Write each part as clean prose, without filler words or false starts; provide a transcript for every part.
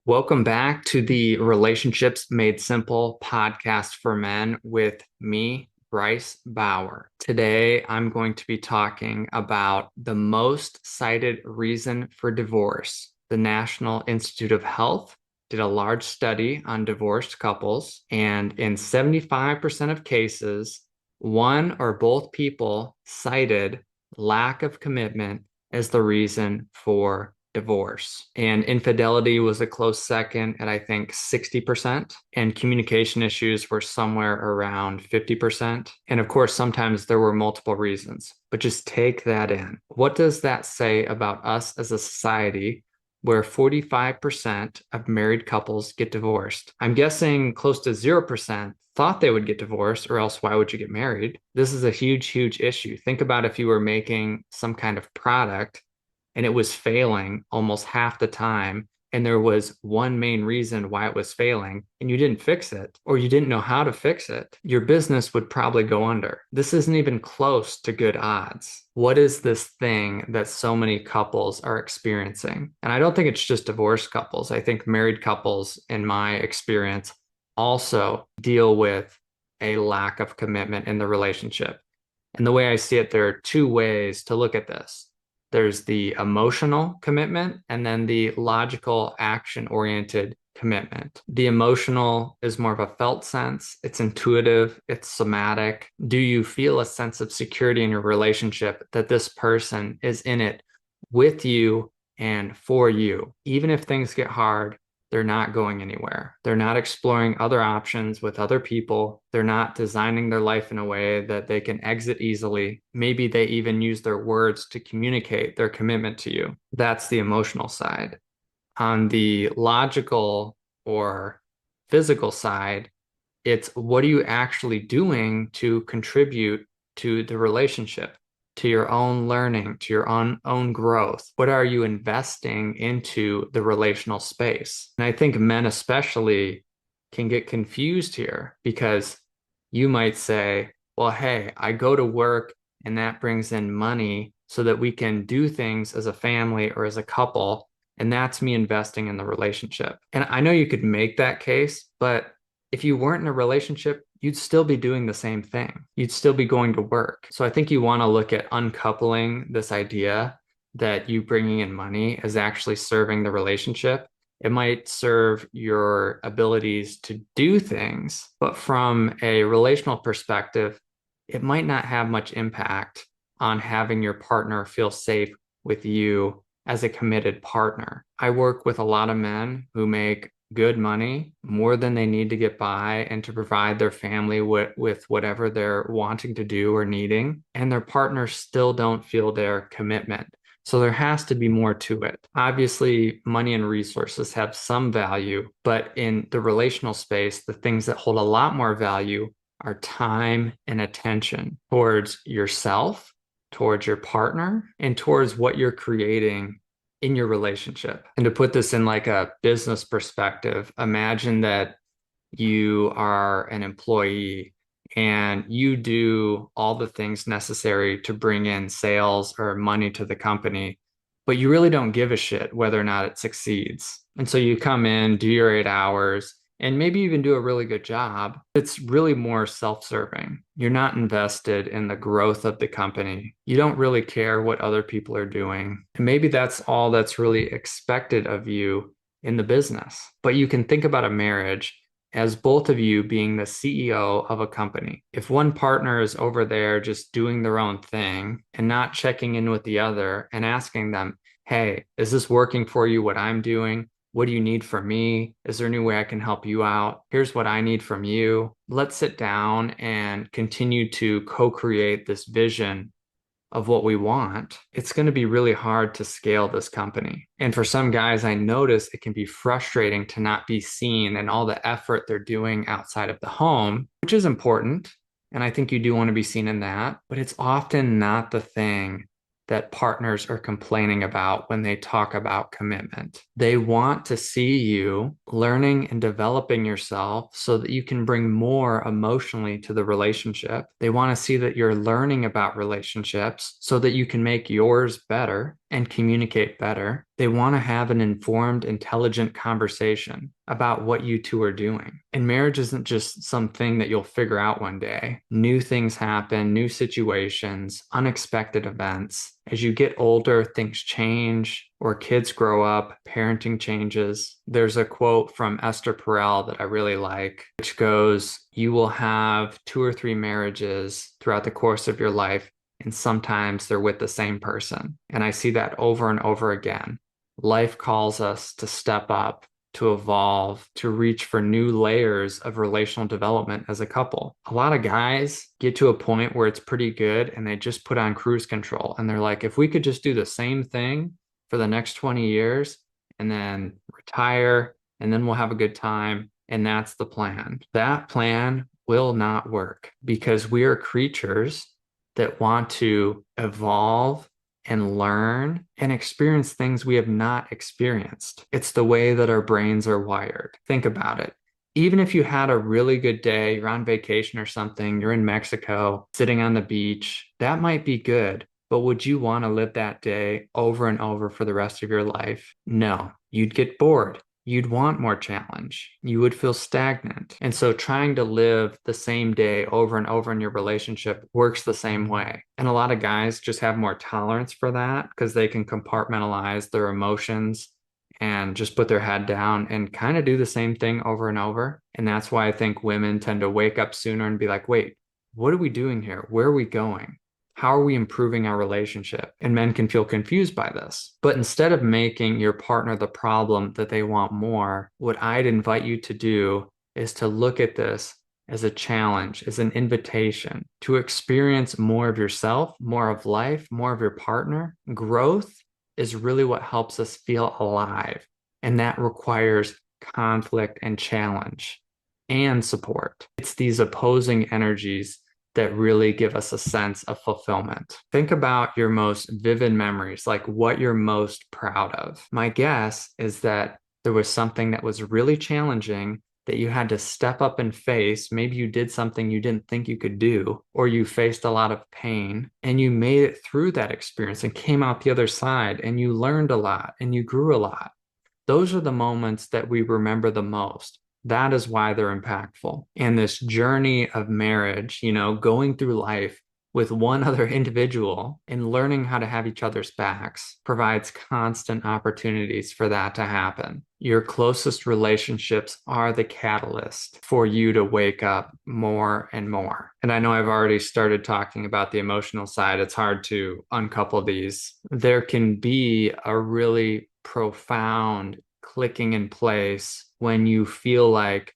Welcome back to the Relationships Made Simple podcast for men with me, Bryce Bauer. Today, I'm going to be talking about the most cited reason for divorce. The National Institute of Health did a large study on divorced couples, and in 75% of cases, one or both people cited lack of commitment as the reason for divorce. And infidelity was a close second at I think 60%. And communication issues were somewhere around 50%. And of course, sometimes there were multiple reasons, but just take that in. What does that say about us as a society where 45% of married couples get divorced? I'm guessing close to 0% thought they would get divorced, or else why would you get married? This is a huge, huge issue. Think about if you were making some kind of product and it was failing almost half the time. And there was one main reason why it was failing, and you didn't fix it, or you didn't know how to fix it. Your business would probably go under. This isn't even close to good odds. What is this thing that so many couples are experiencing? And I don't think it's just divorced couples. I think married couples, in my experience, also deal with a lack of commitment in the relationship. And the way I see it, there are two ways to look at this. There's the emotional commitment and then the logical action oriented commitment. The emotional is more of a felt sense. It's intuitive. It's somatic. Do you feel a sense of security in your relationship that this person is in it with you and for you? Even if things get hard, they're not going anywhere. They're not exploring other options with other people. They're not designing their life in a way that they can exit easily. Maybe they even use their words to communicate their commitment to you. That's the emotional side. On the logical or physical side, it's what are you actually doing to contribute to the relationship, to your own learning, to your own growth? What are you investing into the relational space? And I think men especially can get confused here because you might say, well, hey, I go to work and that brings in money so that we can do things as a family or as a couple. And that's me investing in the relationship. And I know you could make that case, but if you weren't in a relationship, you'd still be doing the same thing. You'd still be going to work. So I think you want to look at uncoupling this idea that you bringing in money is actually serving the relationship. It might serve your abilities to do things, but from a relational perspective, it might not have much impact on having your partner feel safe with you as a committed partner. I work with a lot of men who make good money, more than they need to get by and to provide their family with whatever they're wanting to do or needing, and their partners still don't feel their commitment. So there has to be more to it. Obviously, money and resources have some value, but in the relational space, the things that hold a lot more value are time and attention towards yourself, towards your partner, and towards what you're creating in your relationship. And to put this in like a business perspective, imagine that you are an employee and you do all the things necessary to bring in sales or money to the company, but you really don't give a shit whether or not it succeeds. And so you come in, do your 8 hours, and maybe even do a really good job. It's really more self-serving. You're not invested in the growth of the company. You don't really care what other people are doing. And maybe that's all that's really expected of you in the business. But you can think about a marriage as both of you being the CEO of a company. If one partner is over there just doing their own thing and not checking in with the other and asking them, hey, is this working for you, what I'm doing? What do you need from me? Is there any way I can help you out? Here's what I need from you. Let's sit down and continue to co-create this vision of what we want. It's going to be really hard to scale this company. And for some guys, I notice it can be frustrating to not be seen and all the effort they're doing outside of the home, which is important. And I think you do want to be seen in that, but it's often not the thing that partners are complaining about when they talk about commitment. They want to see you learning and developing yourself so that you can bring more emotionally to the relationship. They want to see that you're learning about relationships so that you can make yours better and communicate better. They want to have an informed, intelligent conversation about what you two are doing. And marriage isn't just something that you'll figure out one day. New things happen, new situations, unexpected events. As you get older, things change, or kids grow up, parenting changes. There's a quote from Esther Perel that I really like, which goes, "You will have two or three marriages throughout the course of your life, and sometimes they're with the same person." And I see that over and over again. Life calls us to step up, to evolve, to reach for new layers of relational development as a couple. A lot of guys get to a point where it's pretty good and they just put on cruise control. And they're like, if we could just do the same thing for the next 20 years and then retire, and then we'll have a good time. And that's the plan. That plan will not work because we are creatures that want to evolve and learn and experience things we have not experienced. It's the way that our brains are wired. Think about it. Even if you had a really good day, you're on vacation or something, you're in Mexico, sitting on the beach, that might be good. But would you want to live that day over and over for the rest of your life? No, you'd get bored. You'd want more challenge. You would feel stagnant. And so trying to live the same day over and over in your relationship works the same way. And a lot of guys just have more tolerance for that because they can compartmentalize their emotions and just put their head down and kind of do the same thing over and over. And that's why I think women tend to wake up sooner and be like, wait, what are we doing here? Where are we going? How are we improving our relationship? And men can feel confused by this. But instead of making your partner the problem that they want more, what I'd invite you to do is to look at this as a challenge, as an invitation to experience more of yourself, more of life, more of your partner. Growth is really what helps us feel alive. And that requires conflict and challenge and support. It's these opposing energies that really give us a sense of fulfillment. Think about your most vivid memories, like what you're most proud of. My guess is that there was something that was really challenging that you had to step up and face. Maybe you did something you didn't think you could do, or you faced a lot of pain and you made it through that experience and came out the other side and you learned a lot and you grew a lot. Those are the moments that we remember the most. That is why they're impactful. And this journey of marriage, going through life with one other individual and learning how to have each other's backs provides constant opportunities for that to happen. Your closest relationships are the catalyst for you to wake up more and more. And I know I've already started talking about the emotional side. It's hard to uncouple these. There can be a really profound clicking in place when you feel like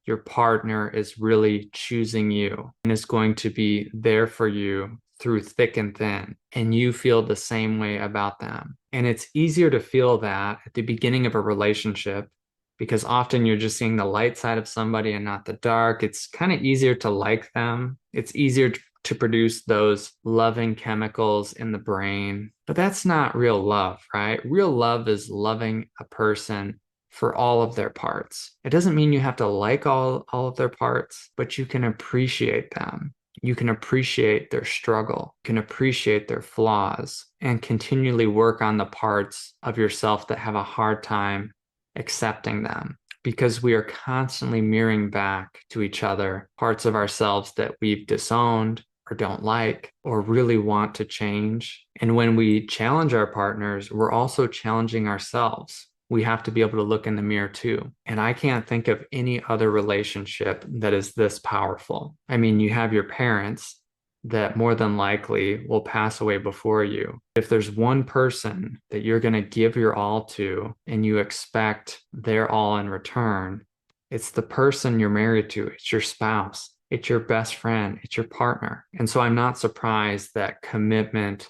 your partner is really choosing you and is going to be there for you through thick and thin, and you feel the same way about them. And it's easier to feel that at the beginning of a relationship because often you're just seeing the light side of somebody and not the dark. It's kind of easier to like them. It's easier to produce those loving chemicals in the brain. But that's not real love, right? Real love is loving a person for all of their parts. It doesn't mean you have to like all of their parts, but you can appreciate them. You can appreciate their struggle, you can appreciate their flaws, and continually work on the parts of yourself that have a hard time accepting them. Because we are constantly mirroring back to each other parts of ourselves that we've disowned or don't like or really want to change. And when we challenge our partners, we're also challenging ourselves. We have to be able to look in the mirror too. And I can't think of any other relationship that is this powerful. I mean, you have your parents that more than likely will pass away before you. If there's one person that you're going to give your all to and you expect their all in return, it's the person you're married to. It's your spouse. It's your best friend. It's your partner. And so I'm not surprised that commitment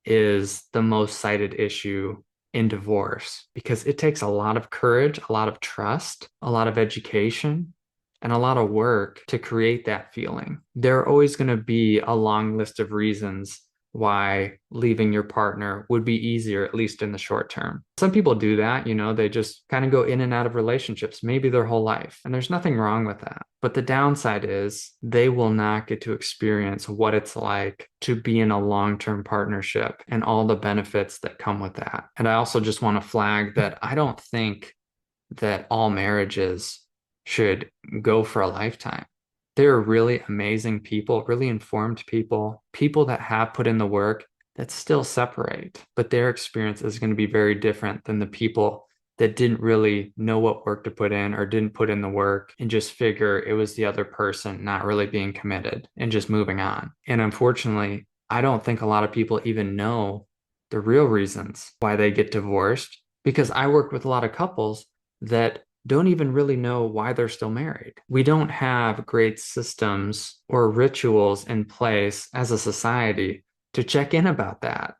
is the most cited issue in divorce because it takes a lot of courage, a lot of trust, a lot of education, and a lot of work to create that feeling. There are always going to be a long list of reasons why leaving your partner would be easier, at least in the short term. Some people do that, they just kind of go in and out of relationships, maybe their whole life. And there's nothing wrong with that. But the downside is they will not get to experience what it's like to be in a long-term partnership and all the benefits that come with that. And I also just want to flag that I don't think that all marriages should go for a lifetime. They're really amazing people, really informed people, people that have put in the work that still separate, but their experience is going to be very different than the people that didn't really know what work to put in or didn't put in the work and just figure it was the other person not really being committed and just moving on. And unfortunately, I don't think a lot of people even know the real reasons why they get divorced because I work with a lot of couples that don't even really know why they're still married. We don't have great systems or rituals in place as a society to check in about that.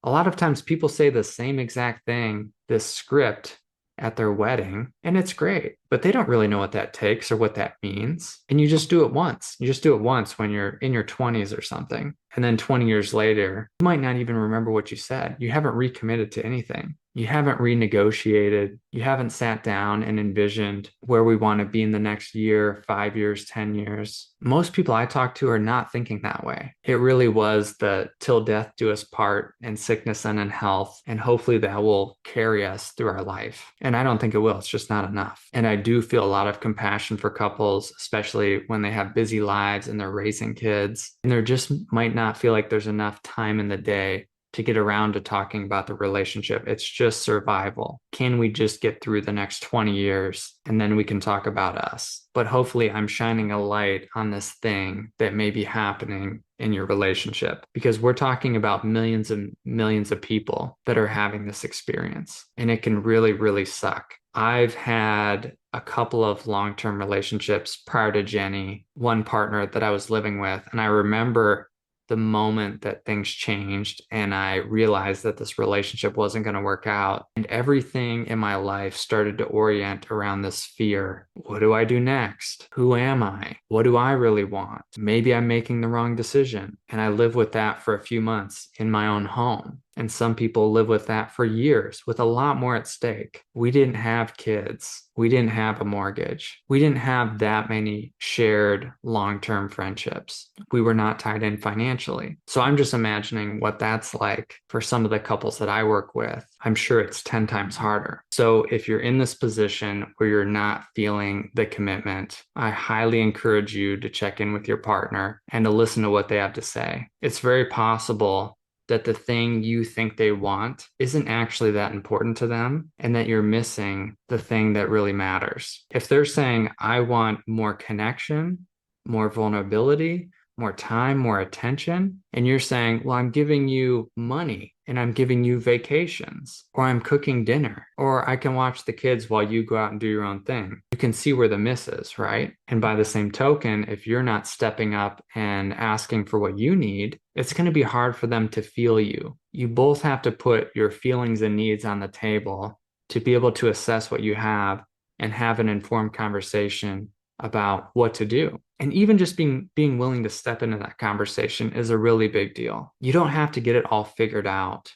A lot of times people say the same exact thing, this script at their wedding, and it's great, but they don't really know what that takes or what that means. And you just do it once. You just do it once when you're in your 20s or something. And then 20 years later, you might not even remember what you said. You haven't recommitted to anything. You haven't renegotiated. You haven't sat down and envisioned where we want to be in the next year, 5 years, 10 years. Most people I talk to are not thinking that way. It really was the till death do us part and sickness and in health. And hopefully that will carry us through our life. And I don't think it will. It's just not enough. And I do feel a lot of compassion for couples, especially when they have busy lives and they're raising kids. And there just might not feel like there's enough time in the day to get around to talking about the relationship. It's just survival. Can we just get through the next 20 years and then we can talk about us? But hopefully, I'm shining a light on this thing that may be happening in your relationship because we're talking about millions and millions of people that are having this experience and it can really, really suck. I've had a couple of long-term relationships prior to Jenny, one partner that I was living with, and I remember the moment that things changed and I realized that this relationship wasn't going to work out. And everything in my life started to orient around this fear. What do I do next? Who am I? What do I really want? Maybe I'm making the wrong decision. And I lived with that for a few months in my own home. And some people live with that for years with a lot more at stake. We didn't have kids. We didn't have a mortgage. We didn't have that many shared long-term friendships. We were not tied in financially. So I'm just imagining what that's like for some of the couples that I work with. I'm sure it's 10 times harder. So if you're in this position where you're not feeling the commitment, I highly encourage you to check in with your partner and to listen to what they have to say. It's very possible that the thing you think they want isn't actually that important to them and that you're missing the thing that really matters. If they're saying, I want more connection, more vulnerability, more time, more attention, and you're saying, well, I'm giving you money and I'm giving you vacations, or I'm cooking dinner, or I can watch the kids while you go out and do your own thing. You can see where the miss is, right? And by the same token, if you're not stepping up and asking for what you need, it's going to be hard for them to feel you. You both have to put your feelings and needs on the table to be able to assess what you have and have an informed conversation about what to do. And even just being willing to step into that conversation is a really big deal. You don't have to get it all figured out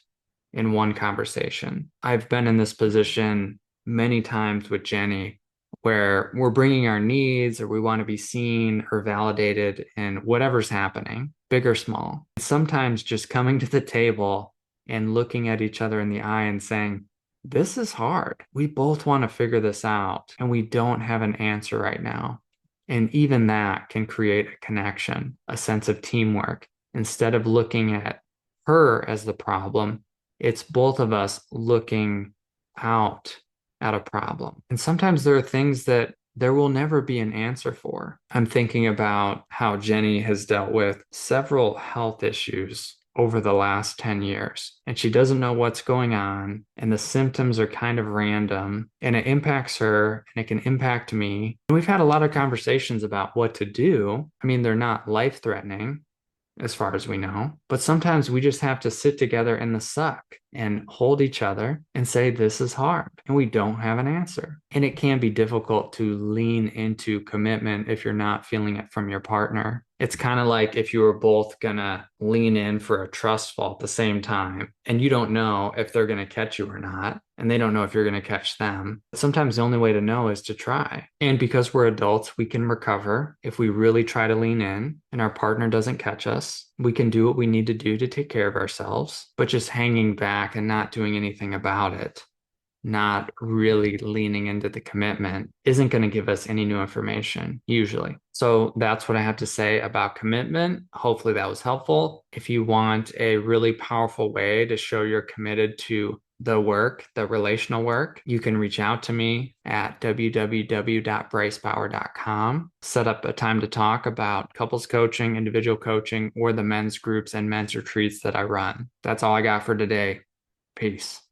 in one conversation. I've been in this position many times with Jenny where we're bringing our needs or we want to be seen or validated in whatever's happening, big or small. Sometimes just coming to the table and looking at each other in the eye and saying, this is hard. We both want to figure this out and we don't have an answer right now. And even that can create a connection, a sense of teamwork. Instead of looking at her as the problem, it's both of us looking out at a problem. And sometimes there are things that there will never be an answer for. I'm thinking about how Jenny has dealt with several health issues over the last 10 years, and she doesn't know what's going on, and the symptoms are kind of random, and it impacts her, and it can impact me. And we've had a lot of conversations about what to do. I mean, they're not life-threatening, as far as we know. But sometimes we just have to sit together in the suck and hold each other and say, this is hard and we don't have an answer. And it can be difficult to lean into commitment if you're not feeling it from your partner. It's kind of like if you were both gonna lean in for a trust fall at the same time, and you don't know if they're gonna catch you or not, and they don't know if you're gonna catch them. Sometimes the only way to know is to try. And because we're adults, we can recover if we really try to lean in and our partner doesn't catch us. We can do what we need to do to take care of ourselves, but just hanging back and not doing anything about it, not really leaning into the commitment, isn't going to give us any new information, usually. So that's what I have to say about commitment. Hopefully that was helpful. If you want a really powerful way to show you're committed to the work, the relational work, you can reach out to me at www.bricebauer.com. Set up a time to talk about couples coaching, individual coaching, or the men's groups and men's retreats that I run. That's all I got for today. Peace.